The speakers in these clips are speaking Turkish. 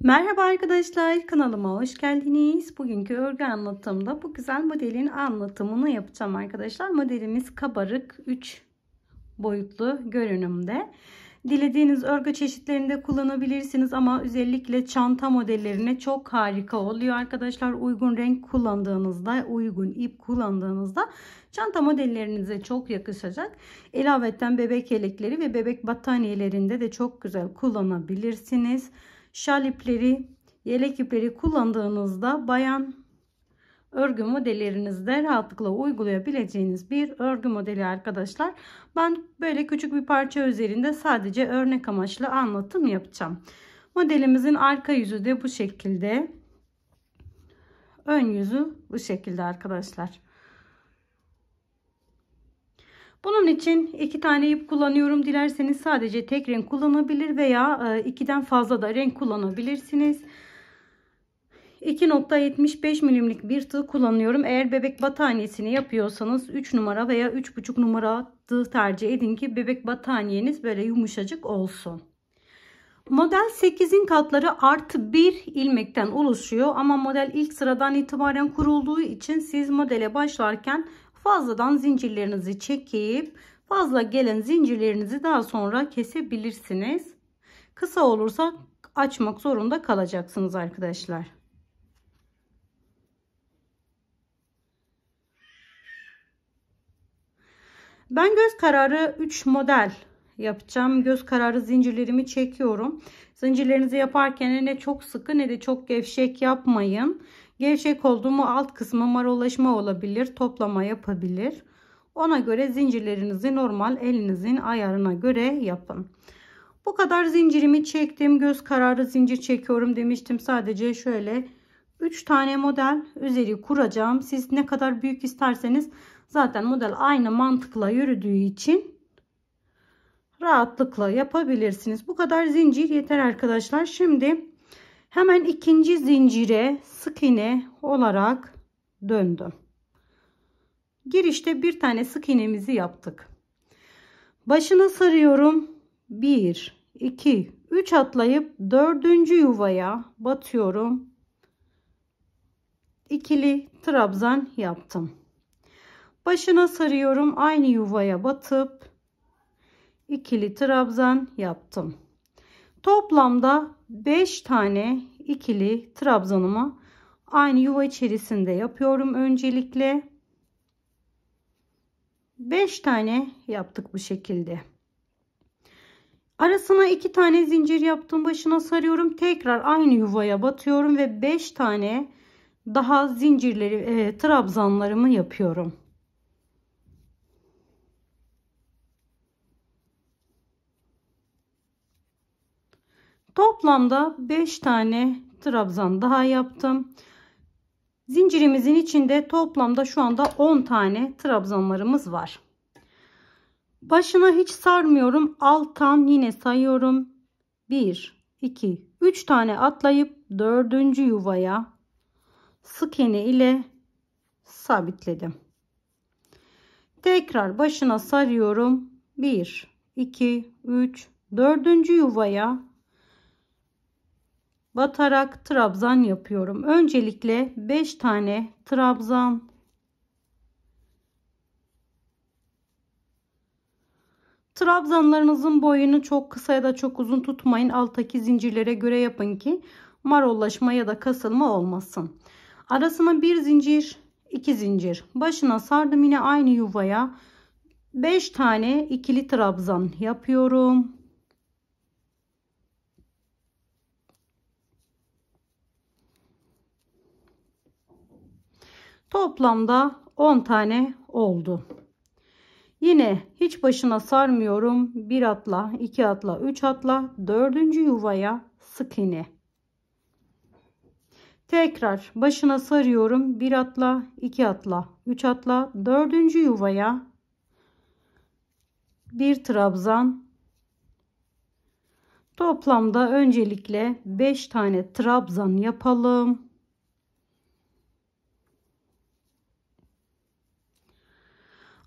Merhaba arkadaşlar, kanalıma hoş geldiniz. Bugünkü örgü anlatımda bu güzel modelin anlatımını yapacağım arkadaşlar. Modelimiz kabarık 3 boyutlu görünümde. Dilediğiniz örgü çeşitlerinde kullanabilirsiniz ama özellikle çanta modellerine çok harika oluyor arkadaşlar. Uygun renk kullandığınızda, uygun ip kullandığınızda çanta modellerinize çok yakışacak. İlaveten bebek yelekleri ve bebek battaniyelerinde de çok güzel kullanabilirsiniz. Şal ipleri, yelek ipleri kullandığınızda bayan örgü modellerinizde rahatlıkla uygulayabileceğiniz bir örgü modeli arkadaşlar. Ben böyle küçük bir parça üzerinde sadece örnek amaçlı anlatım yapacağım. Modelimizin arka yüzü de bu şekilde. Ön yüzü bu şekilde arkadaşlar. Bunun için 2 tane ip kullanıyorum. Dilerseniz sadece tek renk kullanabilir veya 2'den fazla da renk kullanabilirsiniz. 2.75 milimlik bir tığ kullanıyorum. Eğer bebek battaniyesini yapıyorsanız 3 numara veya 3,5 numara tığ tercih edin ki bebek battaniyeniz böyle yumuşacık olsun. Model 8'in katları artı 1 ilmekten oluşuyor ama model ilk sıradan itibaren kurulduğu için siz modele başlarken fazladan zincirlerinizi çekip fazla gelen zincirlerinizi daha sonra kesebilirsiniz. Kısa olursa açmak zorunda kalacaksınız arkadaşlar. Ben göz kararı 3 model yapacağım. Göz kararı zincirlerimi çekiyorum. Zincirlerinizi yaparken ne çok sıkı ne de çok gevşek yapmayın. Gevşek oldu mu alt kısmı marolaşma olabilir, toplama yapabilir. Ona göre zincirlerinizi normal elinizin ayarına göre yapın. Bu kadar zincirimi çektim. Göz kararı zincir çekiyorum demiştim. Sadece şöyle 3 tane model üzeri kuracağım. Siz ne kadar büyük isterseniz zaten model aynı mantıkla yürüdüğü için rahatlıkla yapabilirsiniz. Bu kadar zincir yeter arkadaşlar. Şimdi hemen ikinci zincire sık iğne olarak döndüm. Girişte bir tane sık iğnemizi yaptık. Başına sarıyorum. 1, 2, 3 atlayıp 4. yuvaya batıyorum. İkili trabzan yaptım. Başına sarıyorum. Aynı yuvaya batıp ikili trabzan yaptım. Toplamda 5 tane ikili trabzanımı aynı yuva içerisinde yapıyorum. Öncelikle 5 tane yaptık bu şekilde. Arasına 2 tane zincir yaptım. Başına sarıyorum. Tekrar aynı yuvaya batıyorum ve 5 tane daha zincirleri trabzanlarımı yapıyorum. Toplamda 5 tane trabzan daha yaptım. Zincirimizin içinde toplamda şu anda 10 tane trabzanlarımız var. Başına hiç sarmıyorum. Alttan yine sayıyorum. 1, 2, 3 tane atlayıp 4. yuvaya sık iğne ile sabitledim. Tekrar başına sarıyorum. 1, 2, 3, 4. yuvaya batarak trabzan yapıyorum. Öncelikle 5 tane trabzan. Trabzanlarınızın boyunu çok kısa ya da çok uzun tutmayın. Alttaki zincirlere göre yapın ki marollaşma ya da kasılma olmasın. Arasına bir zincir, 2 zincir. Başına sardım yine aynı yuvaya. 5 tane ikili trabzan yapıyorum. Toplamda 10 tane oldu. Yine hiç başına sarmıyorum. 1 atla, 2 atla, 3 atla, 4. yuvaya sık iğne. Tekrar başına sarıyorum. 1 atla, 2 atla, 3 atla, 4. yuvaya bir trabzan. Toplamda öncelikle 5 tane trabzan yapalım.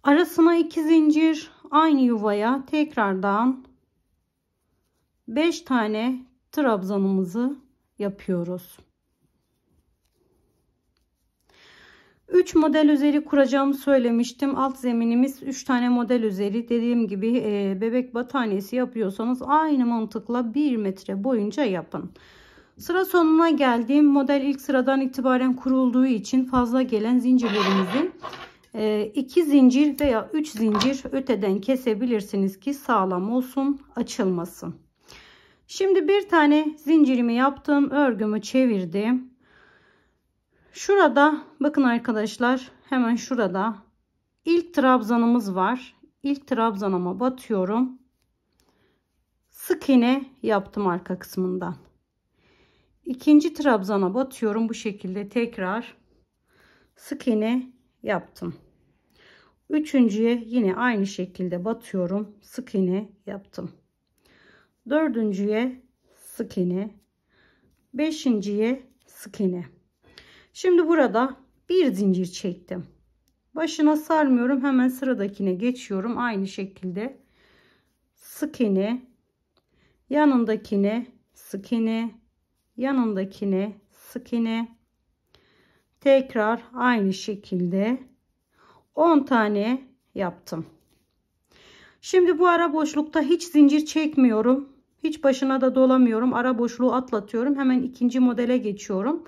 Arasına 2 zincir, aynı yuvaya tekrardan 5 tane trabzanımızı yapıyoruz. 3 model üzeri kuracağımı söylemiştim. Alt zeminimiz 3 tane model üzeri. Dediğim gibi bebek battaniyesi yapıyorsanız aynı mantıkla 1 metre boyunca yapın. Sıra sonuna geldiğim model ilk sıradan itibaren kurulduğu için fazla gelen zincirlerimizi 2 zincir veya 3 zincir öteden kesebilirsiniz ki sağlam olsun, açılmasın. Şimdi bir tane zincirimi yaptım, örgümü çevirdim. Şurada bakın arkadaşlar, hemen şurada ilk trabzanımız var. İlk trabzanıma batıyorum. Sık iğne yaptım arka kısmından. İkinci trabzana batıyorum bu şekilde, tekrar sık iğne yaptım. Üçüncüye yine aynı şekilde batıyorum, sık iğne yaptım. Dördüncüye sık iğne, beşinciye sık iğne. Şimdi burada bir zincir çektim. Başına sarmıyorum, hemen sıradakine geçiyorum. Aynı şekilde sık iğne, yanındakine sık iğne, yanındakine sık iğne, tekrar aynı şekilde 10 tane yaptım. Şimdi bu ara boşlukta hiç zincir çekmiyorum, hiç başına da dolamıyorum, ara boşluğu atlatıyorum, hemen ikinci modele geçiyorum.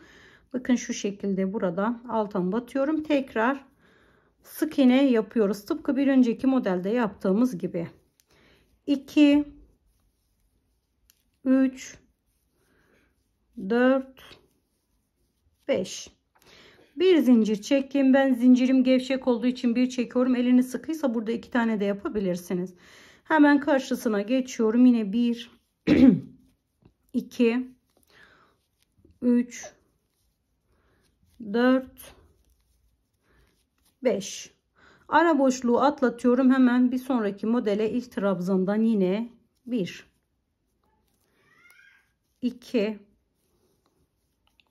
Bakın şu şekilde burada alttan batıyorum, tekrar sık iğne yapıyoruz, tıpkı bir önceki modelde yaptığımız gibi. 2 3 4 5 bir zincir çektim. Ben zincirim gevşek olduğu için bir çekiyorum. Elini sıkıysa burada 2 tane de yapabilirsiniz. Hemen karşısına geçiyorum. Yine 1 2 3 4 5 ara boşluğu atlatıyorum. Hemen bir sonraki modele ilk trabzandan yine 1 2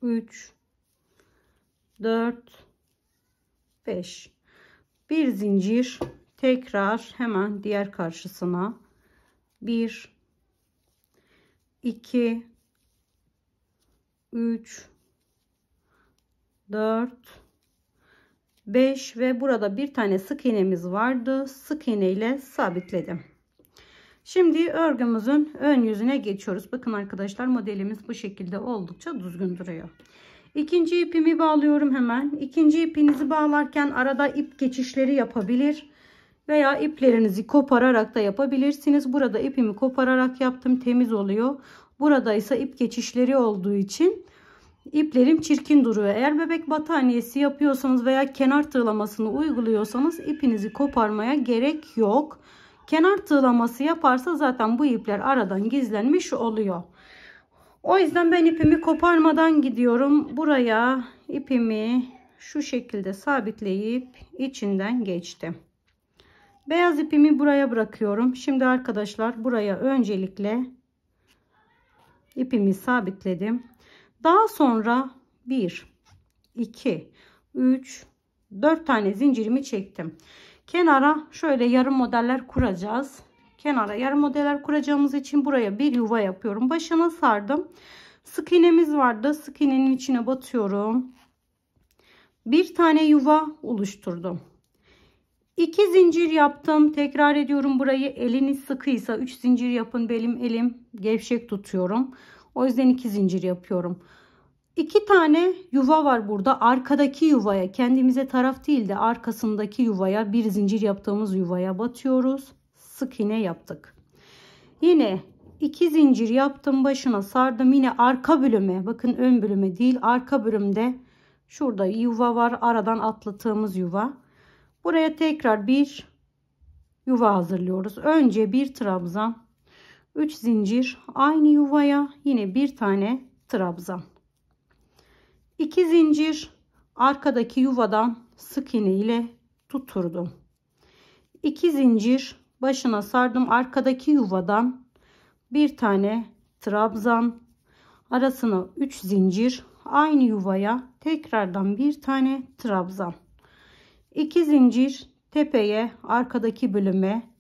3 4 5 bir zincir, tekrar hemen diğer karşısına 1 2 3 4 5 ve burada bir tane sık iğnemiz vardı. Sık iğne ile sabitledim. Şimdi örgümüzün ön yüzüne geçiyoruz. Bakın arkadaşlar, modelimiz bu şekilde oldukça düzgün duruyor. İkinci ipimi bağlıyorum hemen. İkinci ipinizi bağlarken arada ip geçişleri yapabilir veya iplerinizi kopararak da yapabilirsiniz. Burada ipimi kopararak yaptım, temiz oluyor. Burada ise ip geçişleri olduğu için iplerim çirkin duruyor. Eğer bebek battaniyesi yapıyorsanız veya kenar tığlamasını uyguluyorsanız ipinizi koparmaya gerek yok. Kenar tığlaması yaparsa zaten bu ipler aradan gizlenmiş oluyor. O yüzden ben ipimi koparmadan gidiyorum. Buraya ipimi şu şekilde sabitleyip içinden geçtim. Beyaz ipimi buraya bırakıyorum. Şimdi arkadaşlar, buraya öncelikle ipimi sabitledim. Daha sonra 1 2 3 4 tane zincirimi çektim. Kenara şöyle yarım modeller kuracağız. Kenara yarım modeller kuracağımız için buraya bir yuva yapıyorum. Başına sardım. Sık iğnemiz vardı. Sık iğnenin içine batıyorum. Bir tane yuva oluşturdum. 2 zincir yaptım. Tekrar ediyorum burayı. Eliniz sıkıysa 3 zincir yapın. Benim elim gevşek tutuyorum. O yüzden 2 zincir yapıyorum. 2 tane yuva var burada. Arkadaki yuvaya, kendimize taraf değil de arkasındaki yuvaya, bir zincir yaptığımız yuvaya batıyoruz. Sık iğne yaptık. Yine 2 zincir yaptım, başına sardım. Yine arka bölüme, bakın ön bölüme değil, arka bölümde şurada yuva var, aradan atlattığımız yuva. Buraya tekrar bir yuva hazırlıyoruz. Önce bir trabzan, 3 zincir, aynı yuvaya yine bir tane trabzan, 2 zincir, arkadaki yuvadan sık iğne ile tutturdum. 2 zincir, başına sardım, arkadaki yuvadan bir tane trabzan, arasına 3 zincir, aynı yuvaya tekrardan bir tane trabzan, 2 zincir, tepeye arkadaki bölüme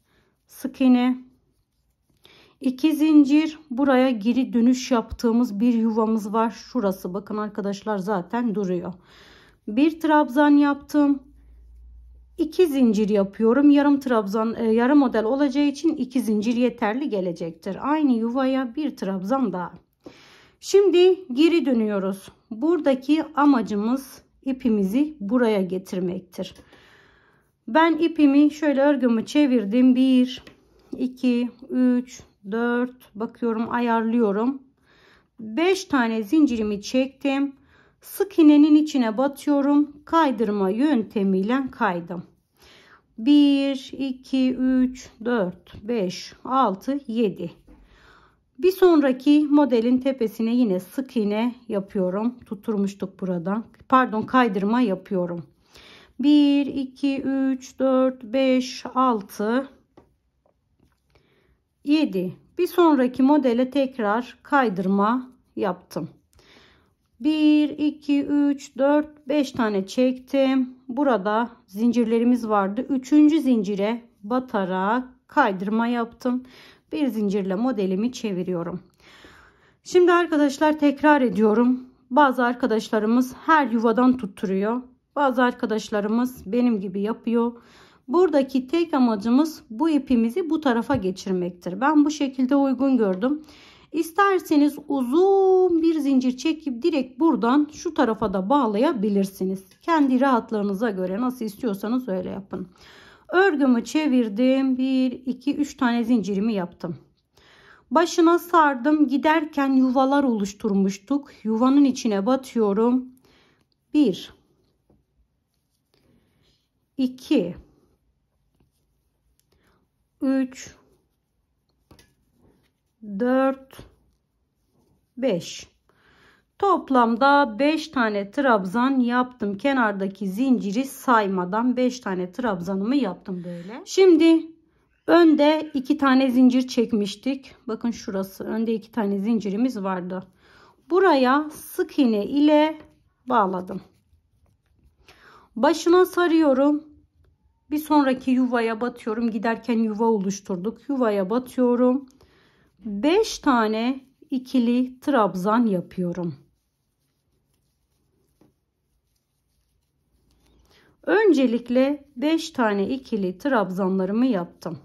sık iğne, 2 zincir, buraya geri dönüş yaptığımız bir yuvamız var. Şurası bakın arkadaşlar zaten duruyor. Bir trabzan yaptım. 2 zincir yapıyorum. Yarım trabzan, yarım model olacağı için 2 zincir yeterli gelecektir. Aynı yuvaya bir trabzan daha. Şimdi geri dönüyoruz. Buradaki amacımız ipimizi buraya getirmektir. Ben ipimi şöyle örgümü çevirdim. 1, 2, 3, 4 bakıyorum, ayarlıyorum. 5 tane zincirimi çektim. Sık iğnenin içine batıyorum. Kaydırma yöntemiyle kaydım. 1, 2, 3, 4, 5, 6, 7. Bir sonraki modelin tepesine yine sık iğne yapıyorum. Tutturmuştuk buradan. Pardon, kaydırma yapıyorum. 1, 2, 3, 4, 5, 6, 7. Bir sonraki modele tekrar kaydırma yaptım. 1, 2, 3, 4, 5 tane çektim. Burada zincirlerimiz vardı. 3. zincire batarak kaydırma yaptım. Bir zincirle modelimi çeviriyorum. Şimdi arkadaşlar tekrar ediyorum. Bazı arkadaşlarımız her yuvadan tutturuyor. Bazı arkadaşlarımız benim gibi yapıyor. Buradaki tek amacımız bu ipimizi bu tarafa geçirmektir. Ben bu şekilde uygun gördüm. İsterseniz uzun bir zincir çekip direkt buradan şu tarafa da bağlayabilirsiniz. Kendi rahatlığınıza göre nasıl istiyorsanız öyle yapın. Örgümü çevirdim. 1, 2, 3 tane zincirimi yaptım. Başına sardım. Giderken yuvalar oluşturmuştuk. Yuvanın içine batıyorum. 1, 2, 3, 4, 5. Toplamda 5 tane trabzan yaptım. Kenardaki zinciri saymadan 5 tane trabzanımı yaptım böyle. Şimdi önde 2 tane zincir çekmiştik. Bakın şurası. Önde 2 tane zincirimiz vardı. Buraya sık iğne ile bağladım. Başına sarıyorum. Bir sonraki yuvaya batıyorum. Giderken yuva oluşturduk. Yuvaya batıyorum. 5 tane ikili trabzan yapıyorum. Öncelikle 5 tane ikili trabzanlarımı yaptım.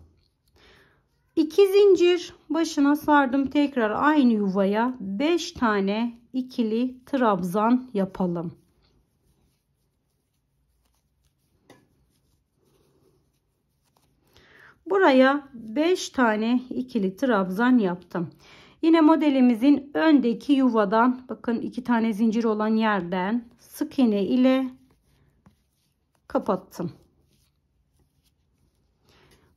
2 zincir, başına sardım. Tekrar aynı yuvaya 5 tane ikili trabzan yapalım. Buraya 5 tane ikili trabzan yaptım. Yine modelimizin öndeki yuvadan, bakın 2 tane zincir olan yerden sık iğne ile kapattım.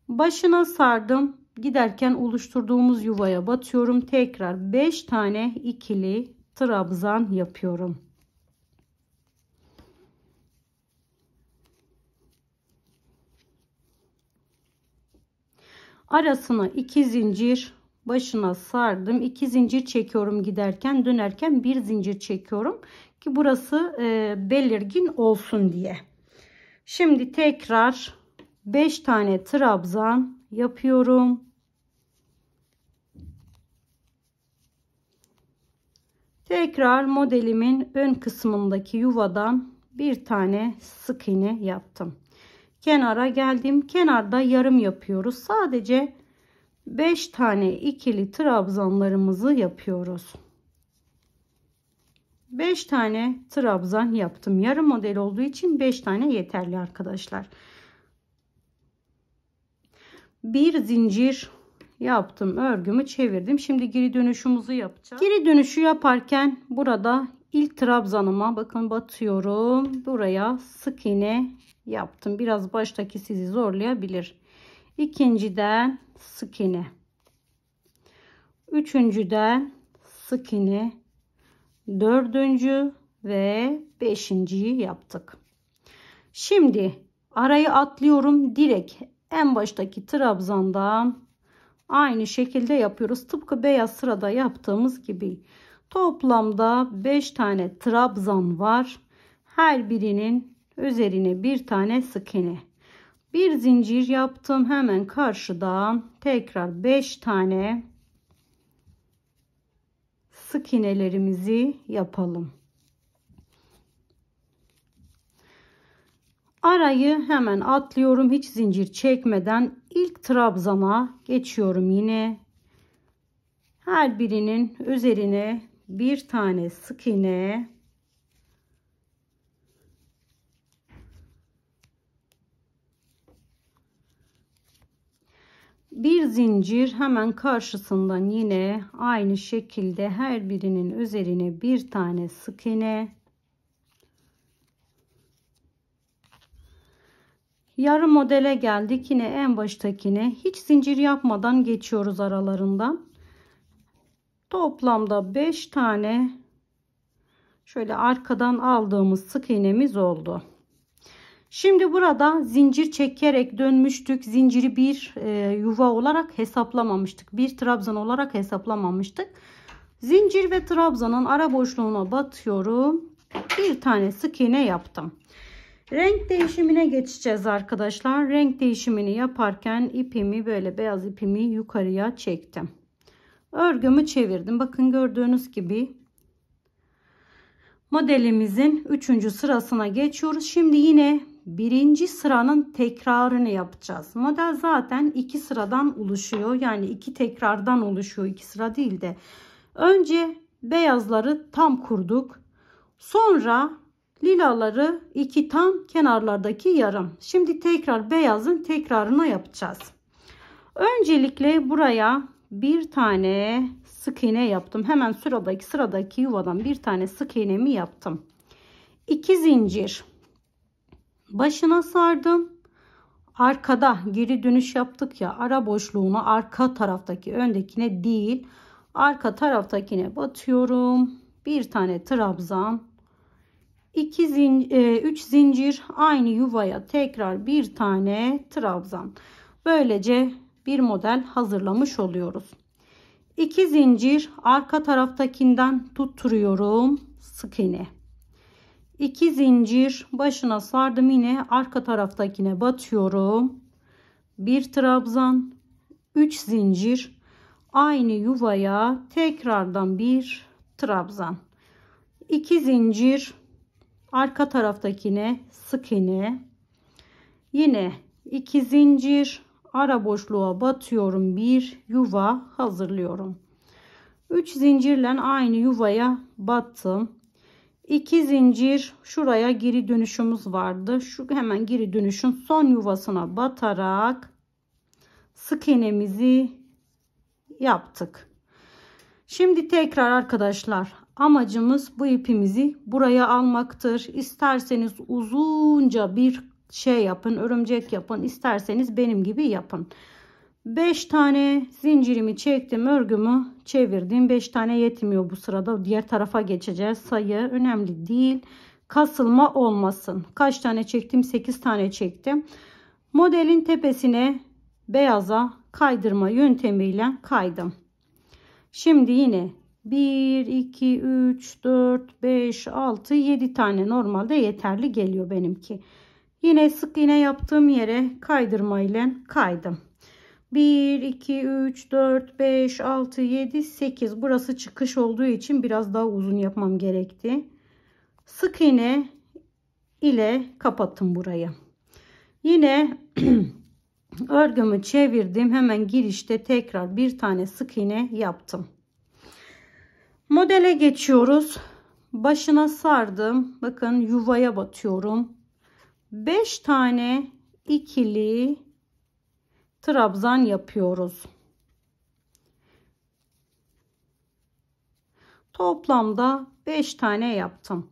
Başına sardım. Giderken oluşturduğumuz yuvaya batıyorum. Tekrar 5 tane ikili trabzan yapıyorum. Arasına 2 zincir, başına sardım. 2 zincir çekiyorum giderken, dönerken 1 zincir çekiyorum ki burası belirgin olsun diye. Şimdi tekrar 5 tane trabzan yapıyorum. Tekrar modelimin ön kısmındaki yuvadan bir tane sık iğne yaptım. Kenara geldim. Kenarda yarım yapıyoruz. Sadece 5 tane ikili trabzanlarımızı yapıyoruz. 5 tane trabzan yaptım. Yarım model olduğu için 5 tane yeterli arkadaşlar. Bir zincir yaptım. Örgümü çevirdim. Şimdi geri dönüşümüzü yapacağız. Geri dönüşü yaparken burada ilk trabzanıma bakın batıyorum. Buraya sık iğne yaptım. Biraz baştaki sizi zorlayabilir. İkinciden sık iğne. Üçüncüden sık iğne. Dördüncü ve beşinciyi yaptık. Şimdi arayı atlıyorum. Direkt en baştaki trabzandan aynı şekilde yapıyoruz. Tıpkı beyaz sırada yaptığımız gibi. Toplamda 5 tane trabzan var. Her birinin üzerine bir tane sık iğne. Bir zincir yaptım. Hemen karşıdan tekrar 5 tane sık iğnelerimizi yapalım. Arayı hemen atlıyorum. Hiç zincir çekmeden ilk trabzana geçiyorum yine. Her birinin üzerine bir tane sık iğne. Bir zincir, hemen karşısından yine aynı şekilde her birinin üzerine bir tane sık iğne. Yarım modele geldik. Yine en baştakine hiç zincir yapmadan geçiyoruz aralarından. Toplamda 5 tane şöyle arkadan aldığımız sık iğnemiz oldu. Şimdi burada zincir çekerek dönmüştük. Zinciri bir yuva olarak hesaplamamıştık. Bir trabzan olarak hesaplamamıştık. Zincir ve trabzanın ara boşluğuna batıyorum. Bir tane sık iğne yaptım. Renk değişimine geçeceğiz arkadaşlar. Renk değişimini yaparken ipimi, böyle beyaz ipimi yukarıya çektim. Örgümü çevirdim. Bakın gördüğünüz gibi modelimizin 3. sırasına geçiyoruz. Şimdi yine 1. sıranın tekrarını yapacağız. Model zaten 2 sıradan oluşuyor. Yani 2 tekrardan oluşuyor. 2 sıra değil de. Önce beyazları tam kurduk. Sonra lilaları 2 tam, kenarlardaki yarım. Şimdi tekrar beyazın tekrarını yapacağız. Öncelikle buraya bir tane sık iğne yaptım. Hemen sıradaki yuvadan bir tane sık iğnemi yaptım. 2 zincir. Başına sardım. Arkada geri dönüş yaptık ya, ara boşluğuna arka taraftaki, öndekine değil, arka taraftakine batıyorum. Bir tane trabzan. 3 zincir, aynı yuvaya tekrar bir tane trabzan. Böylece bir model hazırlamış oluyoruz. 2 zincir, arka taraftakinden tutturuyorum, sık iğne. 2 zincir, başına sardım, yine arka taraftakine batıyorum. Bir trabzan, 3 zincir, aynı yuvaya tekrardan bir trabzan. 2 zincir, arka taraftakine sık iğne. Yine 2 zincir, ara boşluğa batıyorum, bir yuva hazırlıyorum. 3 zincirle aynı yuvaya battım. 2 zincir, şuraya geri dönüşümüz vardı. Şu hemen geri dönüşün son yuvasına batarak sık iğnemizi yaptık. Şimdi tekrar arkadaşlar, amacımız bu ipimizi buraya almaktır. İsterseniz uzunca bir şey yapın, örümcek yapın, isterseniz benim gibi yapın. 5 tane zincirimi çektim, örgümü çevirdim. 5 tane yetmiyor bu sırada, diğer tarafa geçeceğiz. Sayı önemli değil, kasılma olmasın. Kaç tane çektim? 8 tane çektim. Modelin tepesine beyaza kaydırma yöntemiyle kaydım. Şimdi yine 1 2 3 4 5 6 7 tane, normalde yeterli geliyor benimki. Yine sık iğne yaptığım yere kaydırma ile kaydım. 1 2 3 4 5 6 7 8, burası çıkış olduğu için biraz daha uzun yapmam gerekti. Sık iğne ile kapattım burayı. Yine örgümü çevirdim, hemen girişte tekrar bir tane sık iğne yaptım. Modele geçiyoruz. Başına sardım. Bakın yuvaya batıyorum. 5 tane ikili trabzan yapıyoruz. Toplamda 5 tane yaptım.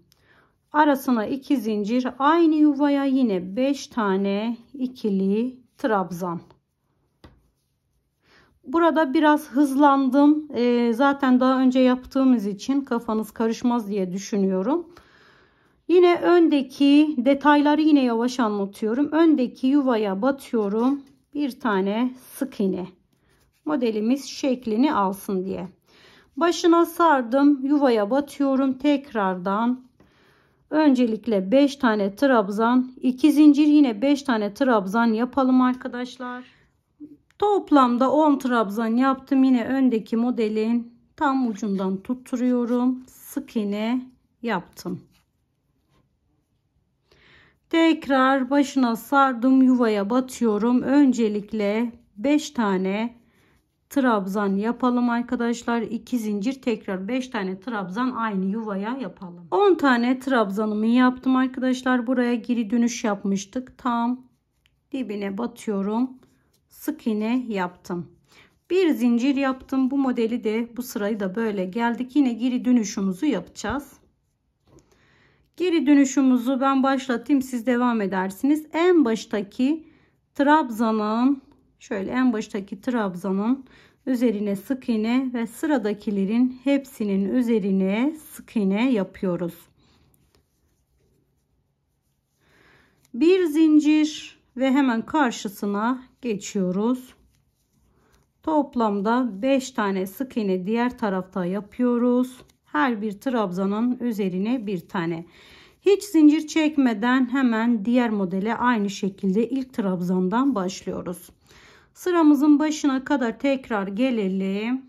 Arasına 2 zincir, aynı yuvaya yine 5 tane ikili trabzan. Burada biraz hızlandım. Zaten daha önce yaptığımız için kafanız karışmaz diye düşünüyorum. Yine öndeki detayları yine yavaş anlatıyorum. Öndeki yuvaya batıyorum. Bir tane sık iğne. Modelimiz şeklini alsın diye. Başına sardım. Yuvaya batıyorum. Tekrardan öncelikle 5 tane trabzan, 2 zincir, yine 5 tane trabzan yapalım arkadaşlar. Toplamda 10 trabzan yaptım. Yine öndeki modelin tam ucundan tutturuyorum. Sık iğne yaptım. Tekrar başına sardım, yuvaya batıyorum. Öncelikle 5 tane trabzan yapalım arkadaşlar. 2 zincir, tekrar 5 tane trabzan aynı yuvaya yapalım. 10 tane trabzanımı yaptım arkadaşlar. Buraya geri dönüş yapmıştık. Tam dibine batıyorum. Sık iğne yaptım. Bir zincir yaptım. Bu modeli de, bu sırayı da böyle geldik. Yine geri dönüşümüzü yapacağız. Geri dönüşümüzü ben başlatayım, siz devam edersiniz. En baştaki trabzanın, şöyle en baştaki trabzanın üzerine sık iğne ve sıradakilerin hepsinin üzerine sık iğne yapıyoruz. Bir zincir ve hemen karşısına geçiyoruz. Toplamda 5 tane sık iğne diğer tarafta yapıyoruz. Her bir trabzanın üzerine bir tane. Hiç zincir çekmeden hemen diğer modele aynı şekilde ilk trabzandan başlıyoruz. Sıramızın başına kadar tekrar gelelim.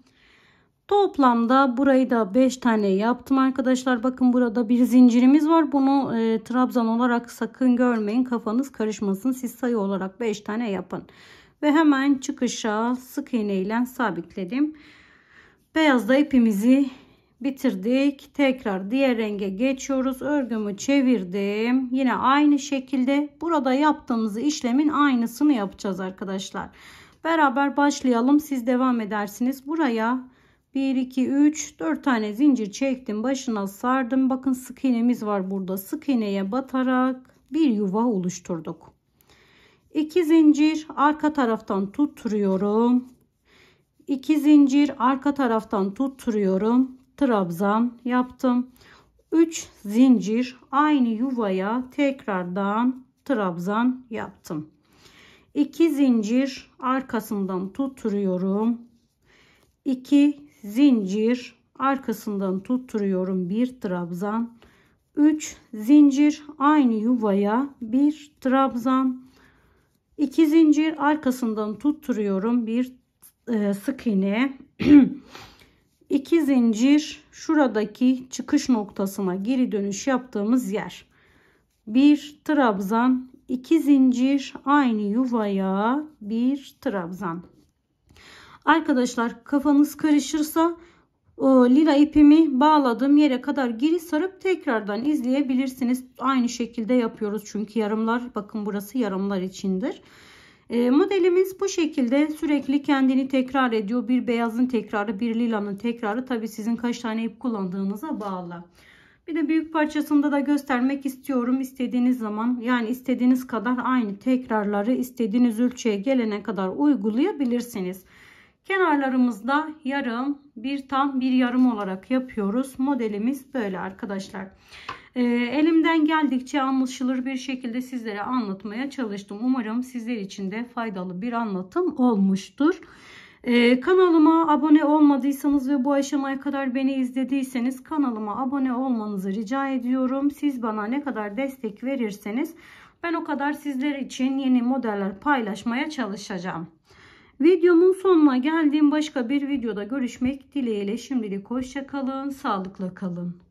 Toplamda burayı da 5 tane yaptım arkadaşlar. Bakın burada bir zincirimiz var. Bunu trabzan olarak sakın görmeyin. Kafanız karışmasın. Siz sayı olarak 5 tane yapın. Ve hemen çıkışa sık iğne ile sabitledim. Beyazda ipimizi bitirdik. Tekrar diğer renge geçiyoruz. Örgümü çevirdim. Yine aynı şekilde burada yaptığımız işlemin aynısını yapacağız arkadaşlar. Beraber başlayalım. Siz devam edersiniz. Buraya 1 2 3 4 tane zincir çektim. Başına sardım. Bakın sık iğnemiz var burada. Sık iğneye batarak bir yuva oluşturduk. 2 zincir arka taraftan tutturuyorum. 2 zincir arka taraftan tutturuyorum. Trabzan yaptım. 3 zincir aynı yuvaya tekrardan trabzan yaptım. 2 zincir arkasından tutturuyorum. 2 zincir arkasından tutturuyorum. Bir trabzan. 3 zincir aynı yuvaya bir trabzan. 2 zincir arkasından tutturuyorum. Bir sık iğne. 2 zincir şuradaki çıkış noktasına geri dönüş yaptığımız yer. Bir trabzan, 2 zincir aynı yuvaya bir trabzan. Arkadaşlar kafanız karışırsa o lila ipimi bağladığım yere kadar geri sarıp tekrardan izleyebilirsiniz. Aynı şekilde yapıyoruz çünkü yarımlar, bakın burası yarımlar içindir. Modelimiz bu şekilde sürekli kendini tekrar ediyor. Bir beyazın tekrarı, bir lilanın tekrarı. Tabi sizin kaç tane ip kullandığınıza bağlı. Bir de büyük parçasında da göstermek istiyorum. İstediğiniz zaman, yani istediğiniz kadar aynı tekrarları istediğiniz ölçüye gelene kadar uygulayabilirsiniz. Kenarlarımızda yarım, bir tam, bir yarım olarak yapıyoruz. Modelimiz böyle arkadaşlar. Elimden geldikçe anlaşılır bir şekilde sizlere anlatmaya çalıştım. Umarım sizler için de faydalı bir anlatım olmuştur. Kanalıma abone olmadıysanız ve bu aşamaya kadar beni izlediyseniz kanalıma abone olmanızı rica ediyorum. Siz bana ne kadar destek verirseniz ben o kadar sizler için yeni modeller paylaşmaya çalışacağım. Videomun sonuna geldiğim başka bir videoda görüşmek dileğiyle şimdilik hoşça kalın, sağlıkla kalın.